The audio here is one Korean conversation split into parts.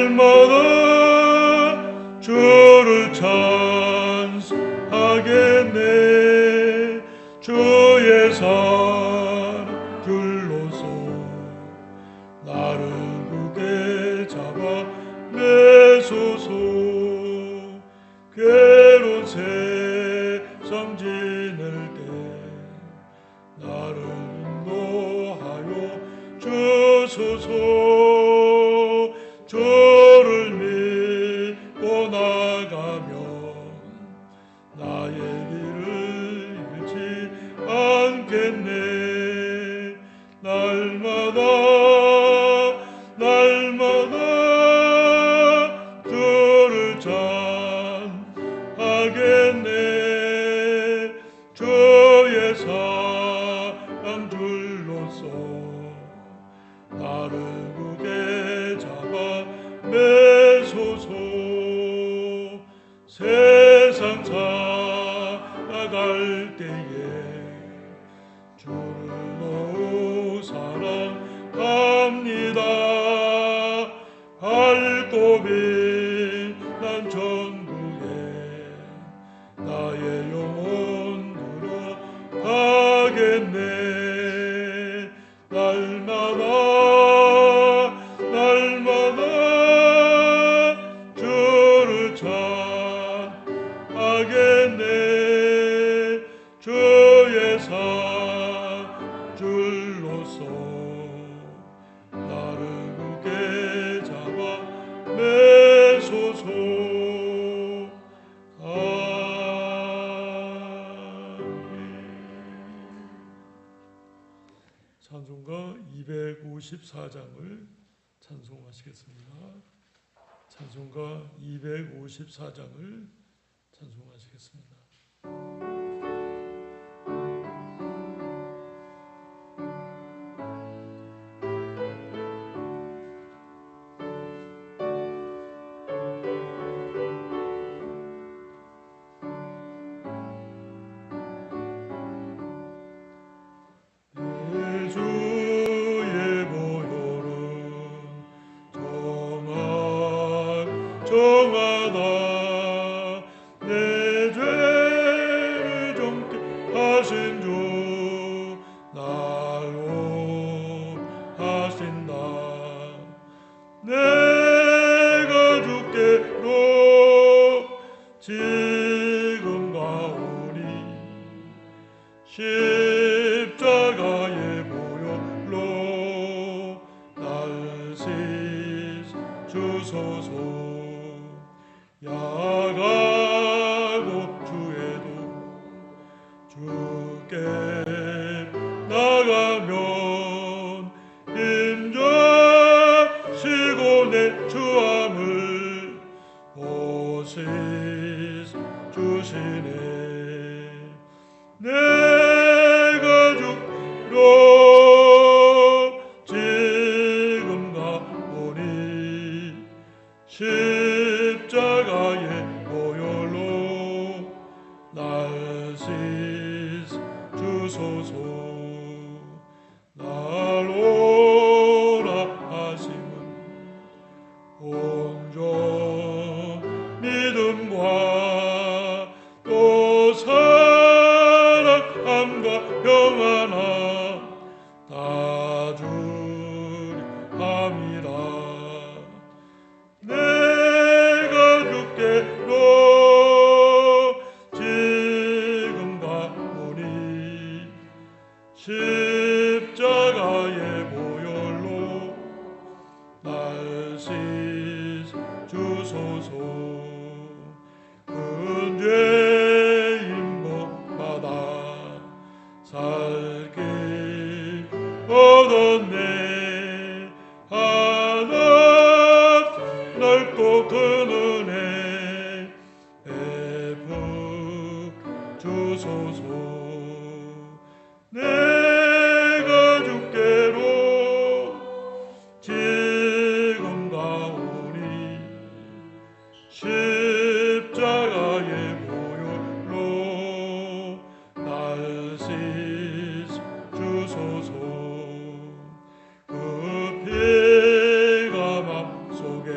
날마다 주를 찬송하겠네. 주의 사랑 줄로서 나를 굳게 잡아 내소서. 괴로운 세상 지낼 때 나를 인도하여 주소서. 주를 믿고 나가면 나의 길을 잃지 않겠네. 날마다 주를 찬송하겠네. 주의 사랑 줄로서 나를 굳게 잡아 내소서. 세상 살아갈 때에 주를 너무 사랑합니다. 밝고 빛난 천국에 나의 영혼 들어가겠네. 날마다 주를 찬송하겠네. 주의 사랑 줄로서 나를 굳게 잡아 내소서. 찬송가 254장을 찬송하시겠습니다. 찬송가 254장을 찬송하시겠습니다. 정하다 내 죄를 정케 하신 주 날로 하신다. 내가 주께로 지금 가오니 십자가의 보혈로 날 씻주소서. 야가고 주에도 주께 나가면 힘주시고 내 주함을 보시주시네. 내가 주로 지금 가오니 십자가의 보혈로 날 씻주소서. 날 오라 하심은 온전 믿음과 또 사랑함과 평안함 다 주리함이라. 내가 주께로 지금 가오니 십자가의 보혈로 날 씻주소서. 은죄인 복받아 살길 얻었네. 하나 넓고 큰 은혜 베푸주소서. 내가 주께로 지금 가오니 십자가의 보혈로 날 씻주소서. 그 피가 맘속에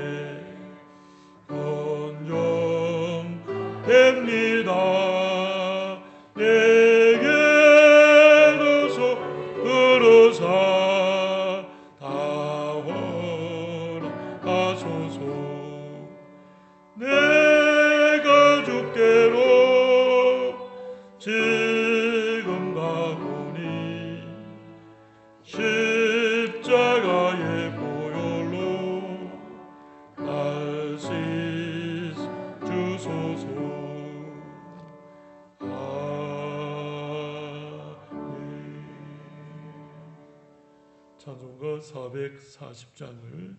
찬송가 440장을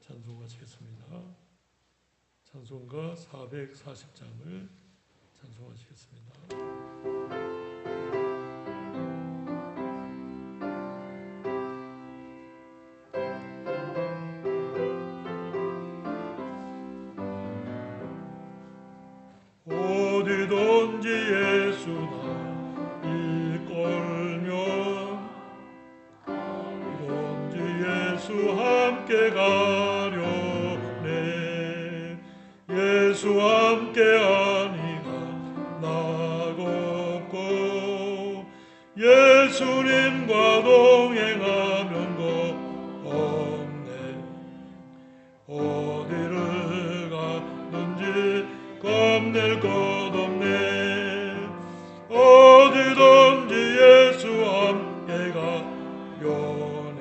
찬송하시겠습니다. 찬송가 440장을 찬송하시겠습니다. 어디든지 예수나 이끌면 어디든지 예수 함께 가려네. 예수 함께 하니가 나곱고 예수님과 동행하면 겁없네. 어디를 가든지 겁낼 것 없네. 어디든지 예수 함께 가려네.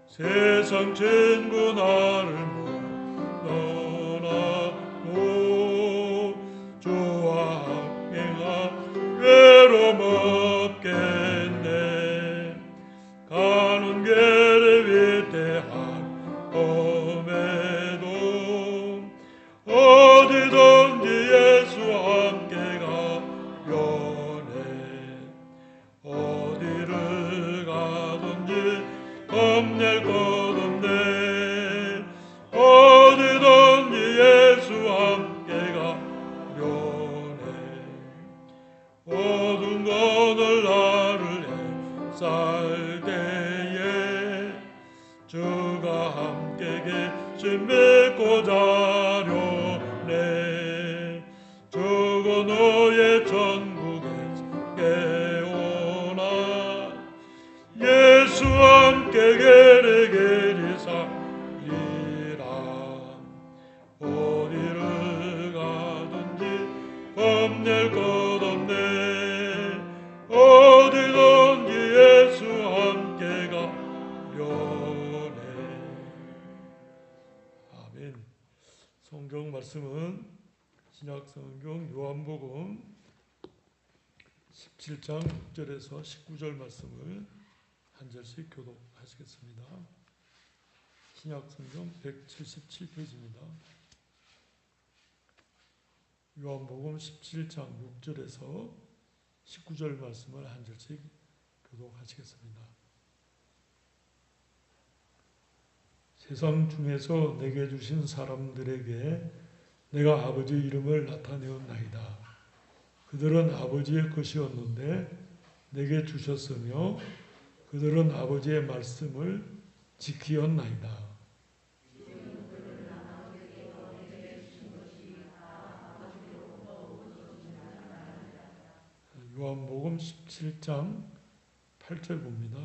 세상 친구 나를 못 떠나고 주와 함께가 외로움 없겠네. 가는 길에 위태한 범에도 어디든지 예수 함께 가려네. 어디를 가든지 겁낼 것 없네. 어디든지 예수 함께 가려네. 어두운 거늘 나를 살 때에 주가 함께 계신 믿고 자려네. 주고 너의 천국에 깨어나 예수 함께 게리게리 살리라. 어디를 가든지 겁낼 것 없네. 어디든지 예수 함께 가려네. 아멘. 성경 말씀은 신약성경 요한복음 17장 6절에서 19절 말씀을 한 절씩 교독하시겠습니다. 신약성경 177페이지입니다. 요한복음 17장 6절에서 19절 말씀을 한 절씩 교독하시겠습니다. 세상 중에서 내게 주신 사람들에게 내가 아버지 이름을 나타내었나이다. 그들은 아버지의 것이었는데 내게 주셨으며 그들은 아버지의 말씀을 지키었나이다. 요한복음 17장 8절 봅니다.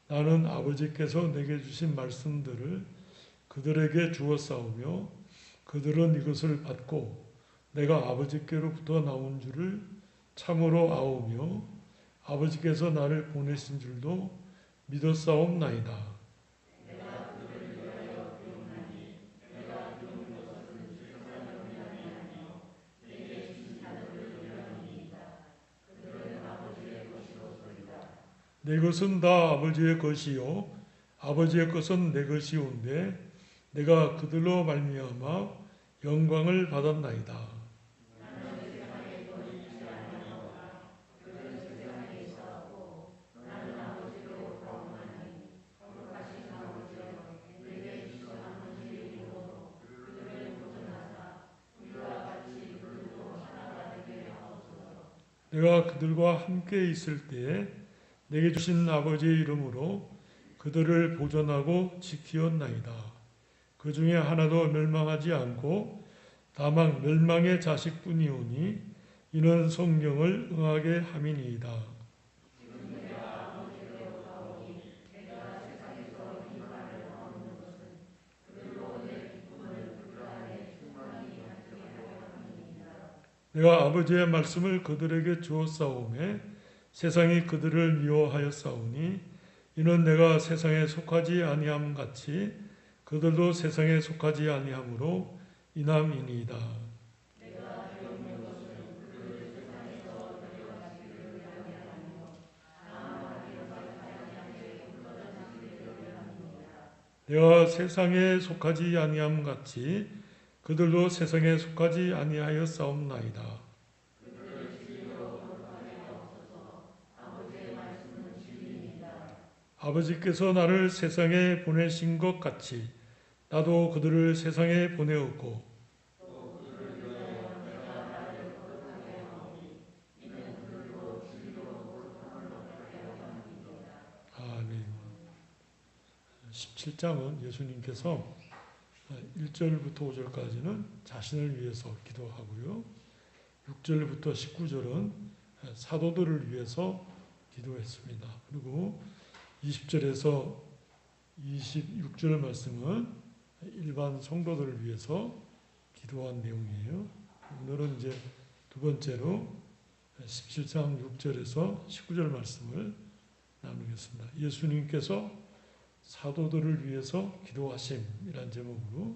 나는 아버지께서 내게 주신 말씀들을 그들에게 주었사오며 그들은 이것을 받고 내가 아버지께로부터 나온 줄을 참으로 아오며 아버지께서 나를 보내신 줄도 믿었사옵나이다. 내 것은 다 아버지의 것이요 아버지의 것은 내 것이온데 내가 그들로 말미암아 영광을 받았나이다. 내가 그들과 함께 있을 때에 내게 주신 아버지의 이름으로 그들을 보존하고 지키었나이다. 그 중에 하나도 멸망하지 않고 다만 멸망의 자식뿐이오니 이는 성경을 응하게 함이니이다. 내가 아버지의 말씀을 그들에게 주었사오매 세상이 그들을 미워하였사오니 이는 내가 세상에 속하지 아니함 같이 그들도 세상에 속하지 아니함으로 인함이니이다. 내가 세상에 속하지 아니함 같이 그들도 세상에 속하지 아니하였사옵나이다. 아버지께서 나를 세상에 보내신 것 같이 나도 그들을 세상에 보내었고 아멘. 17장은 예수님께서 1절부터 5절까지는 자신을 위해서 기도하고요. 6절부터 19절은 사도들을 위해서 기도했습니다. 그리고 20절에서 26절 말씀은 일반 성도들을 위해서 기도한 내용이에요. 오늘은 이제 두 번째로 17장 6절에서 19절 말씀을 나누겠습니다. 예수님께서 사도들을 위해서 기도하심이란 제목으로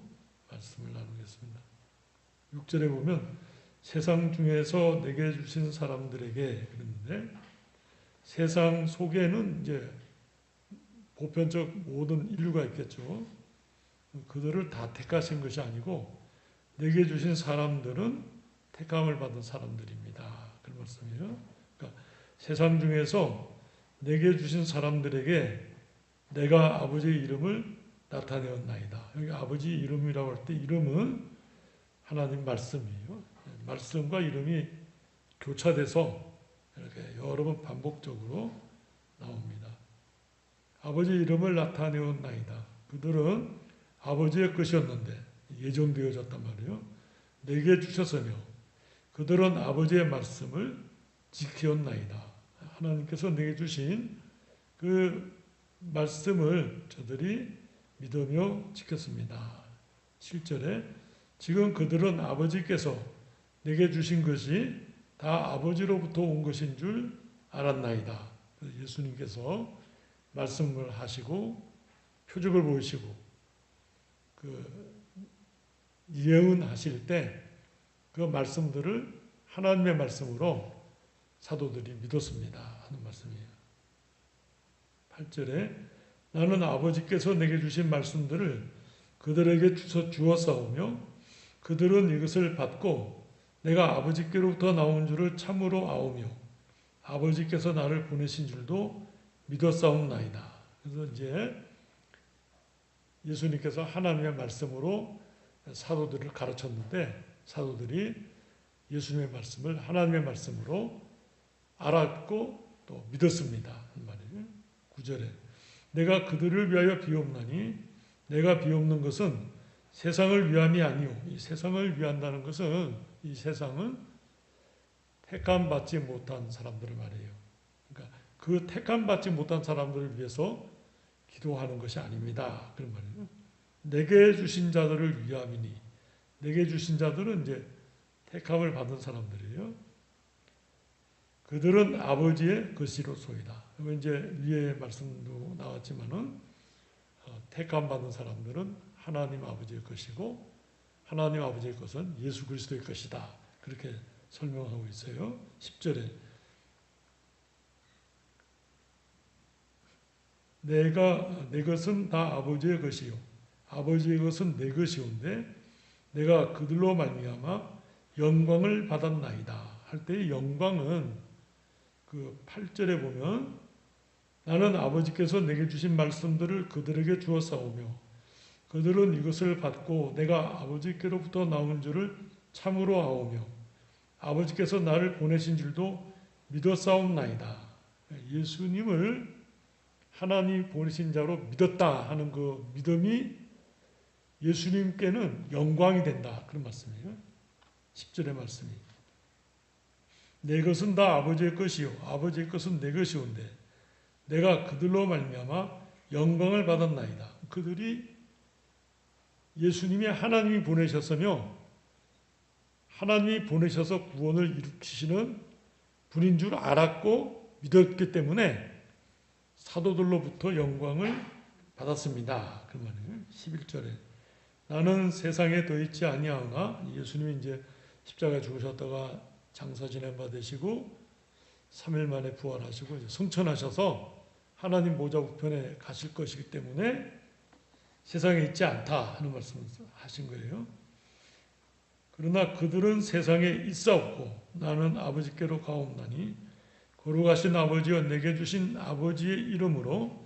말씀을 나누겠습니다. 6절에 보면 세상 중에서 내게 주신 사람들에게 그랬는데 세상 속에는 이제 보편적 모든 인류가 있겠죠. 그들을 다 택하신 것이 아니고 내게 주신 사람들은 택함을 받은 사람들입니다. 그런 말씀이에요. 그러니까 세상 중에서 내게 주신 사람들에게 내가 아버지의 이름을 나타내었나이다. 여기 아버지 이름이라고 할 때 이름은 하나님 말씀이에요. 말씀과 이름이 교차돼서 이렇게 여러 번 반복적으로 나옵니다. 아버지 이름을 나타내었나이다. 그들은 아버지의 것이었는데 예정되어졌단 말이에요. 내게 주셨으며 그들은 아버지의 말씀을 지켰나이다. 하나님께서 내게 주신 그 말씀을 저들이 믿으며 지켰습니다. 7절에 지금 그들은 아버지께서 내게 주신 것이 다 아버지로부터 온 것인 줄 알았나이다. 예수님께서 말씀을 하시고 표적을 보이시고 그 예언하실 때 그 말씀들을 하나님의 말씀으로 사도들이 믿었습니다 하는 말씀이에요. 8절에 나는 아버지께서 내게 주신 말씀들을 그들에게 주었사오며 그들은 이것을 받고 내가 아버지께로부터 나온 줄을 참으로 아오며 아버지께서 나를 보내신 줄도 믿었사옵나이다. 그래서 이제 예수님께서 하나님의 말씀으로 사도들을 가르쳤는데 사도들이 예수님의 말씀을 하나님의 말씀으로 알았고 또 믿었습니다. 한 말이에요. 9절에 내가 그들을 위하여 비옵나니 내가 비옵는 것은 세상을 위함이 아니오. 이 세상을 위한다는 것은 이 세상은 택함 받지 못한 사람들을 말해요. 그러니까 그 택함 받지 못한 사람들을 위해서 기도하는 것이 아닙니다. 그런 말이에요. 내게 주신 자들을 위함이니 내게 주신 자들은 이제 택함을 받은 사람들이에요. 그들은 아버지의 것이로소이다. 이제 위에 말씀도 나왔지만은 택함 받은 사람들은 하나님 아버지의 것이고 하나님 아버지의 것은 예수 그리스도의 것이다. 그렇게 설명하고 있어요. 10절에 내 것은 다 아버지의 것이요 아버지의 것은 내 것이온데 내가 그들로 말미암아 영광을 받았나이다 할 때의 영광은 그 8절에 보면 나는 아버지께서 내게 주신 말씀들을 그들에게 주었사오며 그들은 이것을 받고 내가 아버지께로부터 나온 줄을 참으로 아오며 아버지께서 나를 보내신 줄도 믿었사옵나이다. 예수님을 하나님 보내신 자로 믿었다 하는 그 믿음이 예수님께는 영광이 된다. 그런 말씀이에요. 10절의 말씀이. 내 것은 다 아버지의 것이요 아버지의 것은 내 것이온데 내가 그들로 말미암아 영광을 받았나이다. 그들이 예수님이 하나님이 보내셨으며 하나님이 보내셔서 구원을 일으키시는 분인 줄 알았고 믿었기 때문에 사도들로부터 영광을 받았습니다. 그 말이에요. 11절에 나는 세상에 더 있지 아니하오나 예수님이 이제 십자가에 죽으셨다가 장사 지낸 바 되시고 3일 만에 부활하시고 이제 승천하셔서 하나님 보좌 우편에 가실 것이기 때문에 세상에 있지 않다 하는 말씀을 하신 거예요. 그러나 그들은 세상에 있사옵고 나는 아버지께로 가옵나니 거룩하신 아버지여 내게 주신 아버지의 이름으로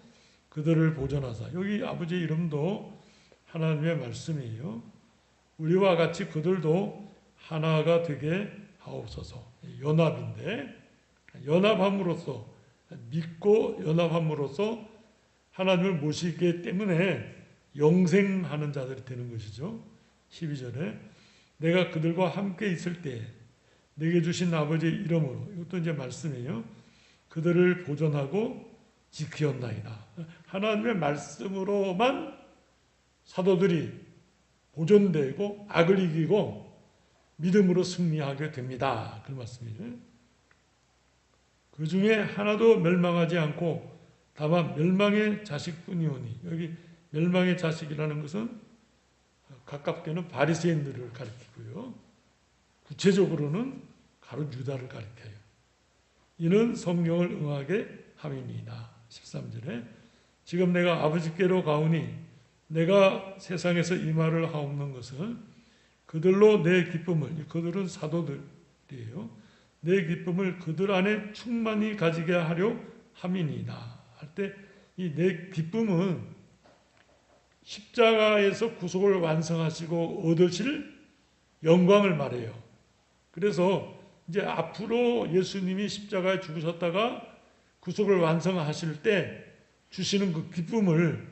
그들을 보존하사. 여기 아버지의 이름도 하나님의 말씀이에요. 우리와 같이 그들도 하나가 되게 하옵소서. 연합인데 연합함으로써 믿고 연합함으로써 하나님을 모시기 때문에 영생하는 자들이 되는 것이죠. 12절에 내가 그들과 함께 있을 때 내게 주신 아버지의 이름으로, 이것도 이제 말씀이에요. 그들을 보존하고 지키었나이다. 하나님의 말씀으로만 사도들이 보존되고 악을 이기고 믿음으로 승리하게 됩니다. 그런 말씀이에요. 그 중에 하나도 멸망하지 않고 다만 멸망의 자식뿐이오니, 여기 멸망의 자식이라는 것은 가깝게는 바리새인들을 가리키고요. 구체적으로는 가룟 유다를 가리켜요. 이는 성령을 응하게 함이니이다. 13절에 지금 내가 아버지께로 가오니 내가 세상에서 이 말을 하옵는 것은 그들로 내 기쁨을, 그들은 사도들이에요. 내 기쁨을 그들 안에 충만히 가지게 하려 함이니이다. 할 때 이 내 기쁨은 십자가에서 구속을 완성하시고 얻으실 영광을 말해요. 그래서 이제 앞으로 예수님이 십자가에 죽으셨다가 구속을 완성하실 때 주시는 그 기쁨을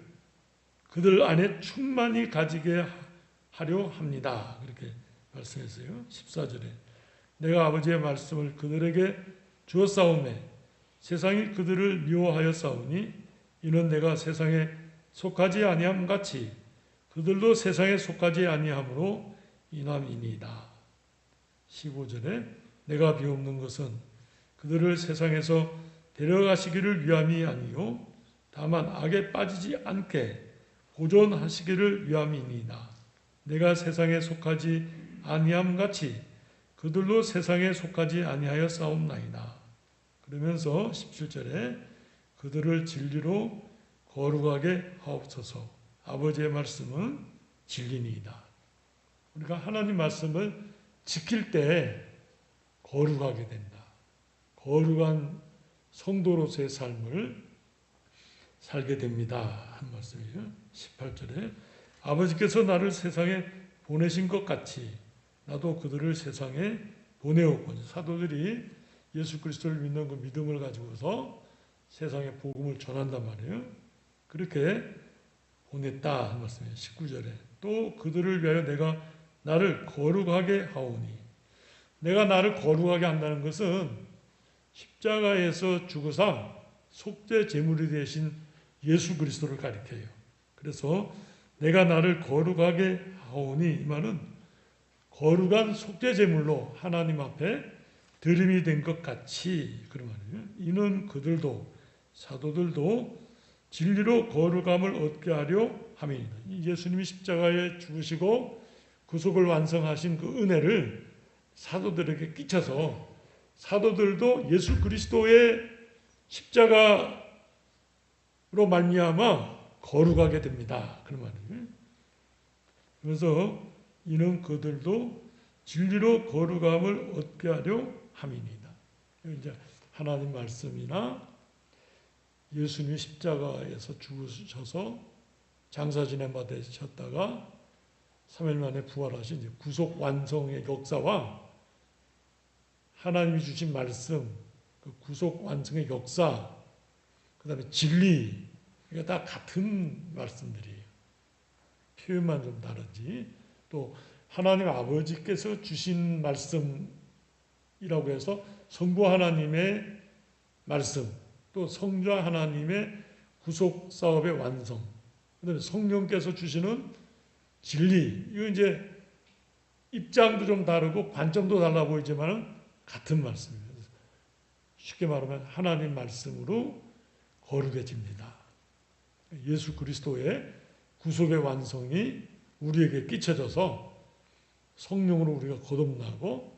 그들 안에 충만히 가지게 하려 합니다. 그렇게 말씀했어요. 14절에 내가 아버지의 말씀을 그들에게 주었사오매 세상이 그들을 미워하여 싸우니 이는 내가 세상에 속하지 아니함 같이 그들도 세상에 속하지 아니함으로 인함이니이다. 15절에 내가 비옵는 것은 그들을 세상에서 데려가시기를 위함이 아니요 다만 악에 빠지지 않게 보존하시기를 위함이니이다. 내가 세상에 속하지 아니함 같이 그들도 세상에 속하지 아니하여 싸움나이다. 그러면서 17절에 그들을 진리로 거룩하게 하옵소서. 아버지의 말씀은 진리니이다. 우리가 하나님 말씀을 지킬 때 거룩하게 된다. 거룩한 성도로서의 삶을 살게 됩니다. 한 말씀이에요. 18절에 아버지께서 나를 세상에 보내신 것 같이 나도 그들을 세상에 보내었거든요. 사도들이 예수 그리스도를 믿는 그 믿음을 가지고서 세상에 복음을 전한단 말이에요. 그렇게 보냈다 한 말씀이에요. 19절에 또 그들을 위하여 내가 나를 거룩하게 하오니, 내가 나를 거룩하게 한다는 것은 십자가에서 죽으사 속죄 제물이 되신 예수 그리스도를 가리켜요. 그래서 내가 나를 거룩하게 하오니 이 말은 거룩한 속죄 제물로 하나님 앞에 드림이 된 것 같이 그런 말이에요. 이는 그들도 사도들도 진리로 거룩함을 얻게 하려 함이니이다. 예수님이 십자가에 죽으시고 구속을 완성하신 그 은혜를 사도들에게 끼쳐서 사도들도 예수 그리스도의 십자가로 말미암아 거룩하게 됩니다. 그런 말이에요. 그래서 이는 그들도 진리로 거룩함을 얻게 하려 함이니이다. 이제 하나님 말씀이나 예수님이 십자가에서 죽으셔서 장사 지내마 되셨다가 3일 만에 부활하신 이제 구속 완성의 역사와 하나님이 주신 말씀, 그 구속 완성의 역사, 그 다음에 진리, 이게 다 같은 말씀들이에요. 표현만 좀 다르지. 또 하나님 아버지께서 주신 말씀이라고 해서 성부 하나님의 말씀, 또 성자 하나님의 구속 사업의 완성, 그 다음에 성령께서 주시는 진리, 이거 이제 입장도 좀 다르고 관점도 달라 보이지만 같은 말씀입니다. 쉽게 말하면 하나님 말씀으로 거룩해집니다. 예수 그리스도의 구속의 완성이 우리에게 끼쳐져서 성령으로 우리가 거듭나고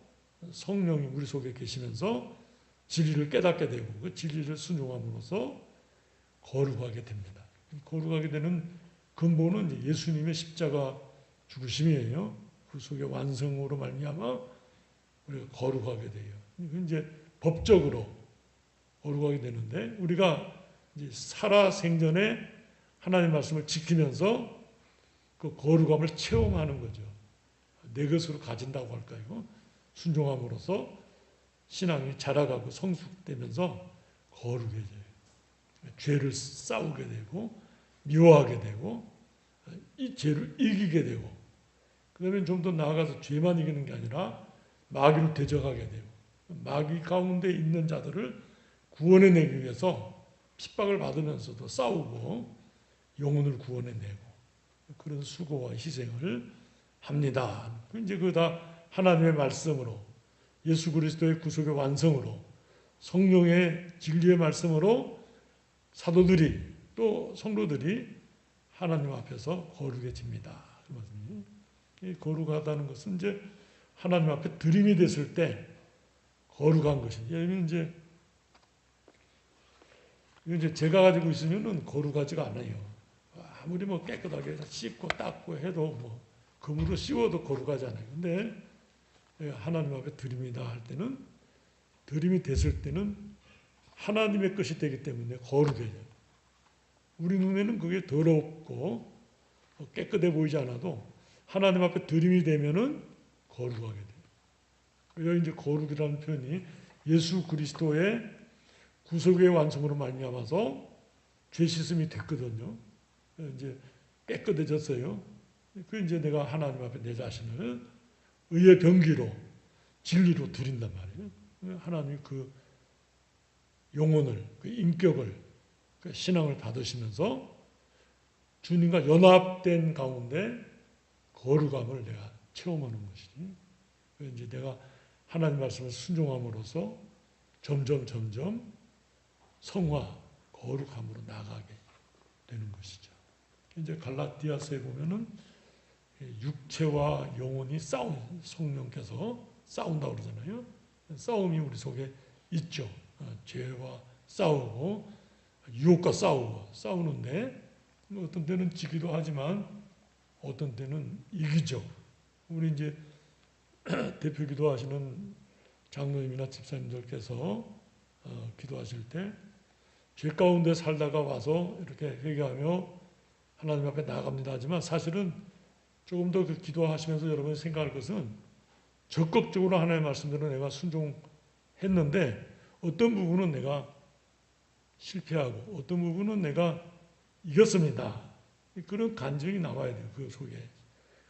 성령이 우리 속에 계시면서 진리를 깨닫게 되고 그 진리를 순종함으로써 거룩하게 됩니다. 거룩하게 되는 근본은 이제 예수님의 십자가 죽으심이에요. 그 속의 완성으로 말미암아 우리가 거룩하게 돼요. 이건 이제 법적으로 거룩하게 되는데 우리가 이제 살아 생전에 하나님의 말씀을 지키면서 그 거룩함을 체험하는 거죠. 내 것으로 가진다고 할까요? 순종함으로써 신앙이 자라가고 성숙되면서 거룩해져요. 죄를 싸우게 되고 미워하게 되고 이 죄를 이기게 되고 그다음에 좀 더 나아가서 죄만 이기는 게 아니라 마귀를 대적하게 되고 마귀 가운데 있는 자들을 구원해내기 위해서 핍박을 받으면서도 싸우고 영혼을 구원해내고 그런 수고와 희생을 합니다. 이제 그거 다 하나님의 말씀으로 예수 그리스도의 구속의 완성으로 성령의 진리의 말씀으로 사도들이 또 성도들이 하나님 앞에서 거룩해집니다. 이 거룩하다는 것은 이제 하나님 앞에 드림이 됐을 때 거룩한 것이. 예를 들면 이제 제가 가지고 있으면은 거룩하지가 않아요. 아무리 뭐 깨끗하게 씻고 닦고 해도 뭐 금으로 씌워도 거룩하지 않아요. 근데 하나님 앞에 드림이다 할 때는 드림이 됐을 때는 하나님의 것이 되기 때문에 거룩해져요. 우리 눈에는 그게 더럽고 깨끗해 보이지 않아도 하나님 앞에 드림이 되면은 거룩하게 돼요. 여기 이제 거룩이라는 표현이 예수 그리스도의 구속의 완성으로 말미암아서 죄 씻음이 됐거든요. 이제 깨끗해졌어요. 그 이제 내가 하나님 앞에 내 자신을 의의 병기로 진리로 드린단 말이에요. 하나님 그 영혼을 그 인격을 그 신앙을 받으시면서 주님과 연합된 가운데 거룩함을 내가 체험하는 것이지. 이제 내가 하나님 말씀을 순종함으로써 점점 성화 거룩함으로 나가게 되는 것이죠. 이제 갈라디아서에 보면은 육체와 영혼이 성령께서 싸운다고 그러잖아요. 싸움이 우리 속에 있죠. 죄와 싸우고 유혹과 싸우는데 어떤 때는 지기도 하지만 어떤 때는 이기죠. 우리 이제 대표 기도하시는 장로님이나 집사님들께서 기도하실 때 죄 가운데 살다가 와서 이렇게 회개하며 하나님 앞에 나아갑니다 하지만 사실은 조금 더 그 기도하시면서 여러분이 생각할 것은 적극적으로 하나님의 말씀대로 내가 순종했는데 어떤 부분은 내가 실패하고 어떤 부분은 내가 이겼습니다. 그런 간증이 나와야 돼요. 그 속에.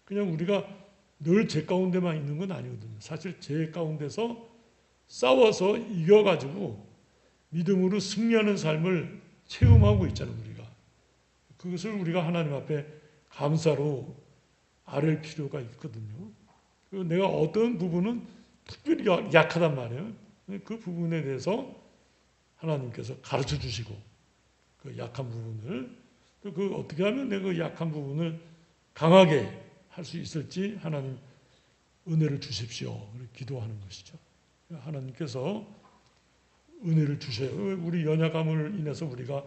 그냥 우리가 늘 죄 가운데만 있는 건 아니거든요. 사실 죄 가운데서 싸워서 이겨가지고 믿음으로 승리하는 삶을 체험하고 있잖아요. 우리가. 그것을 우리가 하나님 앞에 감사로 아뢰 필요가 있거든요. 내가 어떤 부분은 특별히 약하단 말이에요. 그 부분에 대해서 하나님께서 가르쳐 주시고 그 약한 부분을 또 그 어떻게 하면 내가 그 약한 부분을 강하게 할 수 있을지 하나님 은혜를 주십시오. 기도하는 것이죠. 하나님께서 은혜를 주셔요. 우리 연약함을 인해서 우리가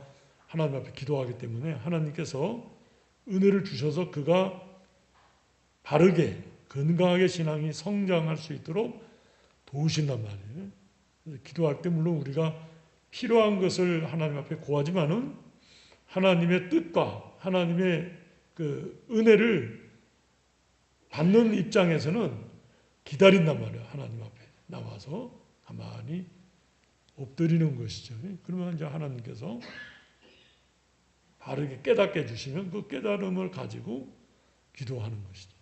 하나님 앞에 기도하기 때문에 하나님께서 은혜를 주셔서 그가 바르게 건강하게 신앙이 성장할 수 있도록 도우신단 말이에요. 기도할 때 물론 우리가 필요한 것을 하나님 앞에 구하지만은 하나님의 뜻과 하나님의 그 은혜를 받는 입장에서는 기다린단 말이에요. 하나님 앞에 나와서 가만히 엎드리는 것이죠. 그러면 이제 하나님께서 바르게 깨닫게 해주시면 그 깨달음을 가지고 기도하는 것이죠.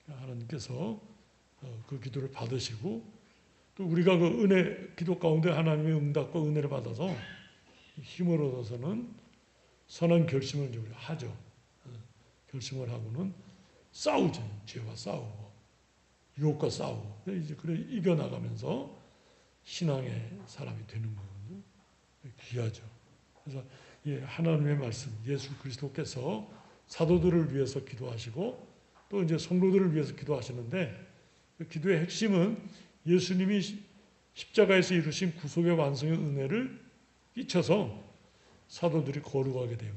하나님께서 그 기도를 받으시고 또 우리가 그 은혜, 기도 가운데 하나님의 응답과 은혜를 받아서 힘을 얻어서는 선한 결심을 이제 우리가 하죠. 결심을 하고는 싸우죠. 죄와 싸우고 유혹과 싸우고 이제 그래 이겨나가면서 신앙의 사람이 되는 거거든요. 귀하죠. 그래서 하나님의 말씀, 예수 그리스도께서 사도들을 위해서 기도하시고 또 이제 성도들을 위해서 기도하시는데 그 기도의 핵심은 예수님이 십자가에서 이루신 구속의 완성의 은혜를 끼쳐서 사도들이 거룩하게 되고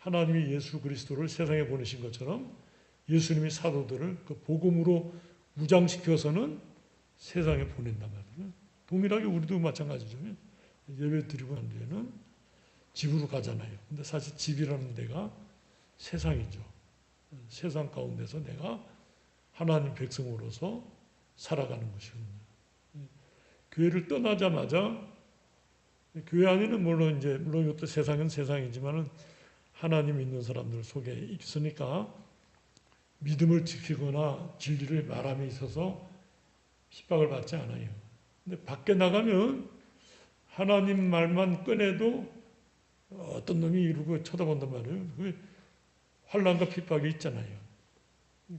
하나님이 예수 그리스도를 세상에 보내신 것처럼 예수님이 사도들을 그 복음으로 무장시켜서는 세상에 보낸단 말이에요. 동일하게 우리도 마찬가지죠. 예배 드리고 난 뒤에는 집으로 가잖아요. 근데 사실 집이라는 데가 세상이죠. 세상 가운데서 내가 하나님 백성으로서 살아가는 것이거든요. 교회를 떠나자마자 교회 안에는 물론 이것도 세상은 세상이지만은 하나님 믿는 사람들 속에 있으니까 믿음을 지키거나 진리를 말함에 있어서 핍박을 받지 않아요. 근데 밖에 나가면 하나님 말만 꺼내도 어떤 놈이 이러고 쳐다본단 말이에요. 그 환난과 핍박이 있잖아요.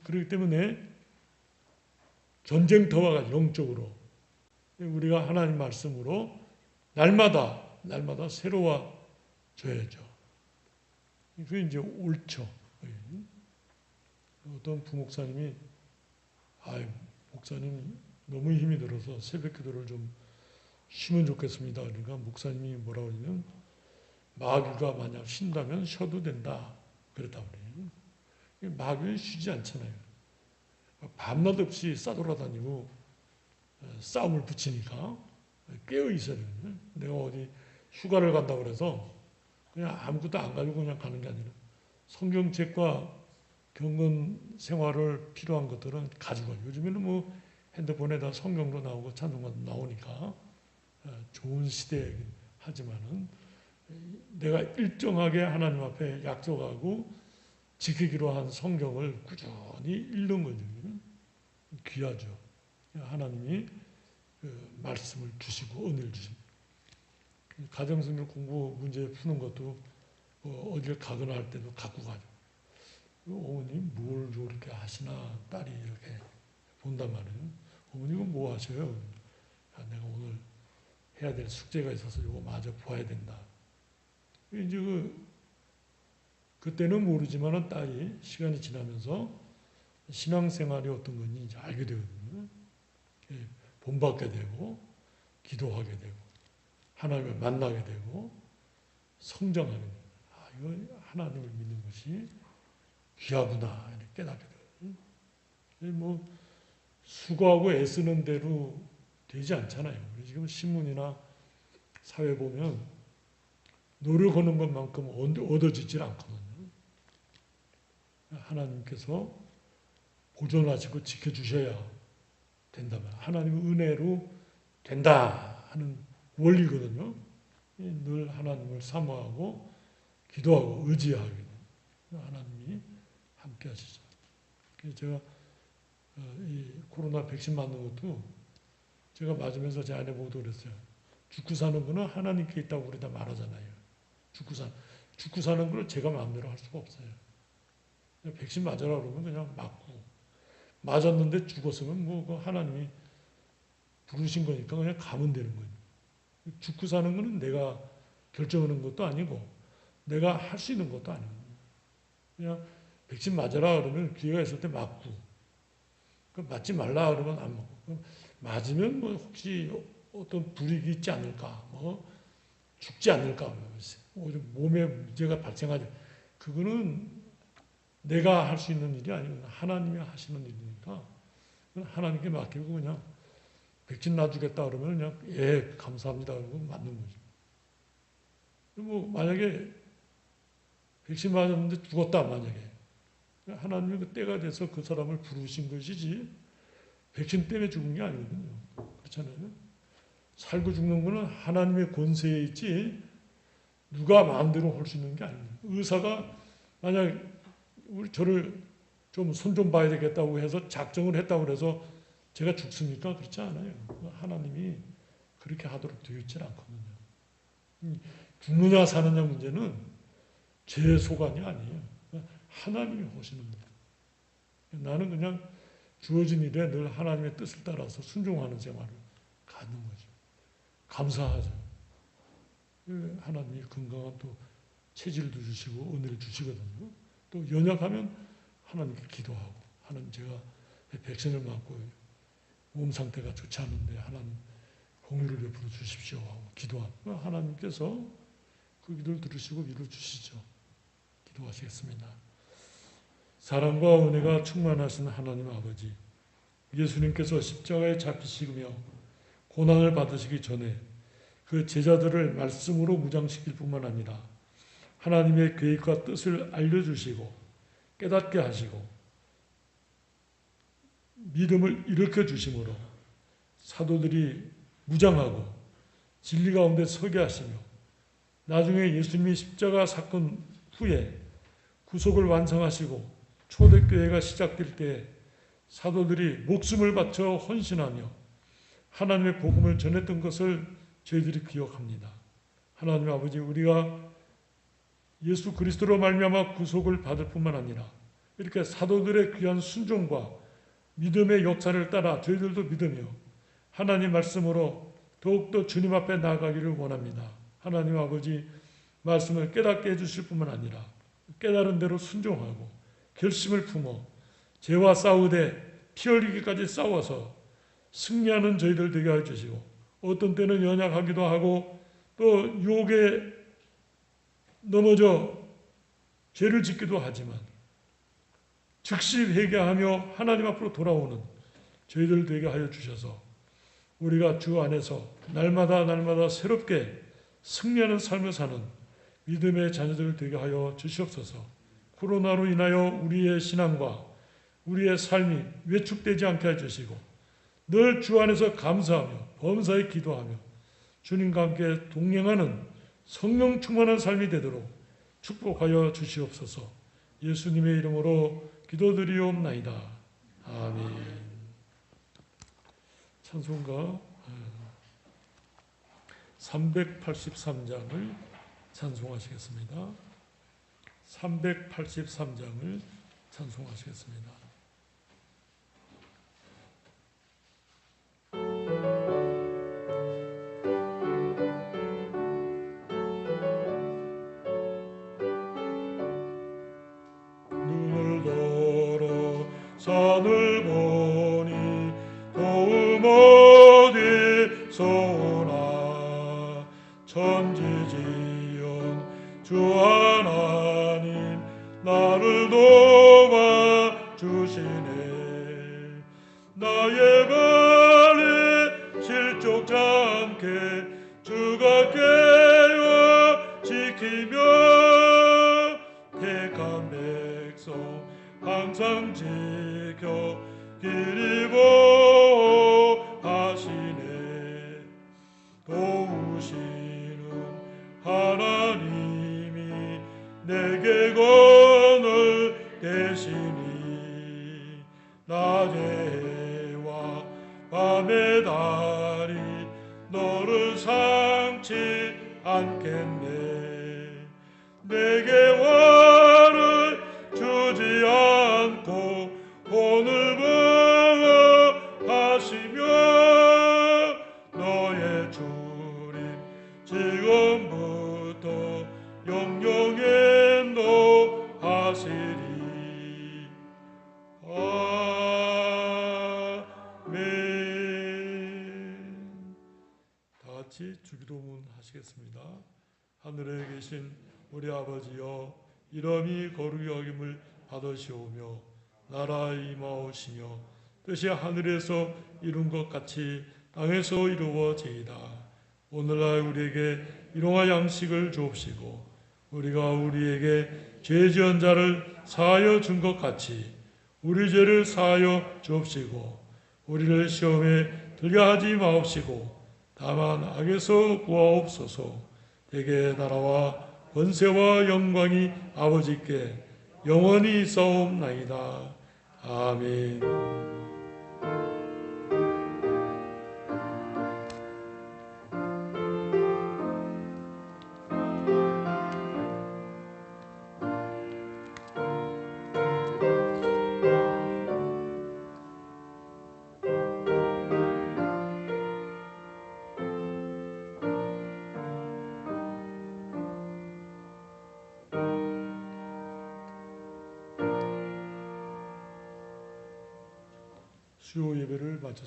그렇기 때문에 전쟁터와 같이 영적으로 우리가 하나님 말씀으로 날마다 새로워져야죠. 그게 이제 옳죠. 어떤 부목사님이 목사님 너무 힘이 들어서 새벽 기도를 좀 쉬면 좋겠습니다. 그러니까 목사님이 뭐라고 하냐면 마귀가 만약 쉰다면 쉬어도 된다. 그랬다고 그래요. 마귀는 쉬지 않잖아요. 밤낮 없이 싸돌아다니고 싸움을 붙이니까 깨어 있어야 되거든요. 내가 어디 휴가를 간다고 그래서 그냥 아무것도 안 가지고 그냥 가는 게 아니라 성경책과 경건 생활을 필요한 것들은 가지고 요즘에는 뭐 핸드폰에다 성경도 나오고 찬송가도 나오니까 좋은 시대에 하지만은 내가 일정하게 하나님 앞에 약속하고 지키기로 한 성경을 꾸준히 읽는 거죠. 귀하죠. 하나님이 그 말씀을 주시고 은혜를 주십니다. 가정성경 공부 문제 푸는 것도 어딜 가거나 할 때도 갖고 가죠. 어머니 뭘 저렇게 하시나 딸이 이렇게 본단 말이에요. 어머니 이거 뭐 하셔요? 내가 오늘 해야 될 숙제가 있어서 이거 마저 봐야 된다. 이제 그때는 모르지만은 딸이 시간이 지나면서 신앙생활이 어떤 건지 이제 알게 되거든요. 본받게 되고 기도하게 되고 하나님을 만나게 되고 성장하게 되고 이거 하나님을 믿는 것이 귀하구나 이렇게 깨닫게 되거든요. 뭐 수고하고 애쓰는 대로 되지 않잖아요. 우리 지금 신문이나 사회 보면 노력하는 것만큼 얻어지질 않거든요. 하나님께서 보존하시고 지켜주셔야 된다면 하나님의 은혜로 된다 하는 원리거든요. 늘 하나님을 사모하고 기도하고 의지하게 돼요. 하나님이 함께 하시죠. 그래서 제가 이 코로나 백신 맞는 것도 제가 맞으면서 제 아내보고도 그랬어요. 죽고 사는 거는 하나님께 있다고 우리 다 말하잖아요. 죽고 사는 걸 제가 마음대로 할 수가 없어요. 백신 맞으라 그러면 그냥 맞고 맞았는데 죽었으면 뭐 하나님이 부르신 거니까 그냥 가면 되는 거예요. 죽고 사는 거는 내가 결정하는 것도 아니고 내가 할 수 있는 것도 아니고 그냥 백신 맞으라 그러면 기회가 있을 때 맞고 맞지 말라 그러면 안 맞고 맞으면 뭐 혹시 어떤 불이익이 있지 않을까 뭐 죽지 않을까 몸에 문제가 발생하지 그거는 내가 할 수 있는 일이 아니고 하나님이 하시는 일이니까 하나님께 맡기고 그냥 백신 놔주겠다 그러면 그냥 예 감사합니다 그러고 맞는 거죠. 뭐 만약에 백신 맞았는데 죽었다 만약에 하나님이 그 때가 돼서 그 사람을 부르신 것이지 백신 때문에 죽은 게 아니거든요. 그렇잖아요. 살고 죽는 거는 하나님의 권세에 있지 누가 마음대로 할 수 있는 게 아닙니다. 의사가 만약 저를 좀 손 좀 봐야 되겠다고 해서 작정을 했다고 해서 제가 죽습니까? 그렇지 않아요. 하나님이 그렇게 하도록 되어 있지 않거든요. 죽느냐 사느냐 문제는 제 소관이 아니에요. 하나님이 하시는 거예요. 나는 그냥 주어진 일에 늘 하나님의 뜻을 따라서 순종하는 생활을 갖는 거죠. 감사하죠. 하나님이 건강한 또 체질도 주시고 은혜를 주시거든요. 또 연약하면 하나님께 기도하고 하나님 제가 백신을 맞고 몸 상태가 좋지 않은데 하나님 공유를 베풀어 주십시오 하고 기도하고 하나님께서 그 기도를 들으시고 위로 주시죠. 기도하시겠습니다. 사랑과 은혜가 충만하신 하나님 아버지, 예수님께서 십자가에 잡히시며 고난을 받으시기 전에 그 제자들을 말씀으로 무장시킬 뿐만 아니라 하나님의 계획과 뜻을 알려주시고 깨닫게 하시고 믿음을 일으켜 주심으로 사도들이 무장하고 진리 가운데 서게 하시며 나중에 예수님이 십자가 사건 후에 구속을 완성하시고 초대교회가 시작될 때 사도들이 목숨을 바쳐 헌신하며 하나님의 복음을 전했던 것을 저희들이 기억합니다. 하나님 아버지, 우리가 예수 그리스도로 말미암아 구속을 받을 뿐만 아니라 이렇게 사도들의 귀한 순종과 믿음의 역사를 따라 저희들도 믿으며 하나님 말씀으로 더욱더 주님 앞에 나아가기를 원합니다. 하나님 아버지, 말씀을 깨닫게 해주실 뿐만 아니라 깨달은 대로 순종하고 결심을 품어 죄와 싸우되 피 흘리기까지 싸워서 승리하는 저희들 되게 해주시고 어떤 때는 연약하기도 하고 또 유혹에 넘어져 죄를 짓기도 하지만 즉시 회개하며 하나님 앞으로 돌아오는 저희들 되게 하여 주셔서 우리가 주 안에서 날마다 새롭게 승리하는 삶을 사는 믿음의 자녀들 되게 하여 주시옵소서. 코로나로 인하여 우리의 신앙과 우리의 삶이 외축되지 않게 해주시고 늘 주 안에서 감사하며 범사에 기도하며 주님과 함께 동행하는 성령 충만한 삶이 되도록 축복하여 주시옵소서. 예수님의 이름으로 기도드리옵나이다. 아멘. 찬송가 383장을 찬송하시겠습니다. 383장을 찬송하시겠습니다. 눈을 들어 산을 보니 도움 어디서 오나 천지지은 주 하나님 나를 도와주시네. 나의 발에 실족지 않게 주가 깨어 지키며 택한 백성 항상 지켜 길이 보호하시네. 도우시는 하나님이 내게 권을 대시니 낮의 해와 밤의 달이 너를 상치 않겠네. 내게 화를 주지 않고 오늘 보호하시며 너의 주님 지금부터 영영에 노하시리. 아멘. 다 같이 주기도문 하시겠습니다. 하늘에 계신 우리 아버지여, 이름이 거룩히 여김을 받으시오며 나라 임하오시며 뜻이 하늘에서 이룬 것 같이 땅에서 이루어지이다. 오늘날 우리에게 일용할 양식을 주옵시고 우리가 우리에게 죄 지은 자를 사하여 준 것 같이 우리 죄를 사하여 주옵시고 우리를 시험에 들게 하지 마옵시고 다만 악에서 구하옵소서. 대개 나라와 권세와 영광이 아버지께 영원히 있사옵나이다. 아멘. 수요 예배를 마쳤습니다.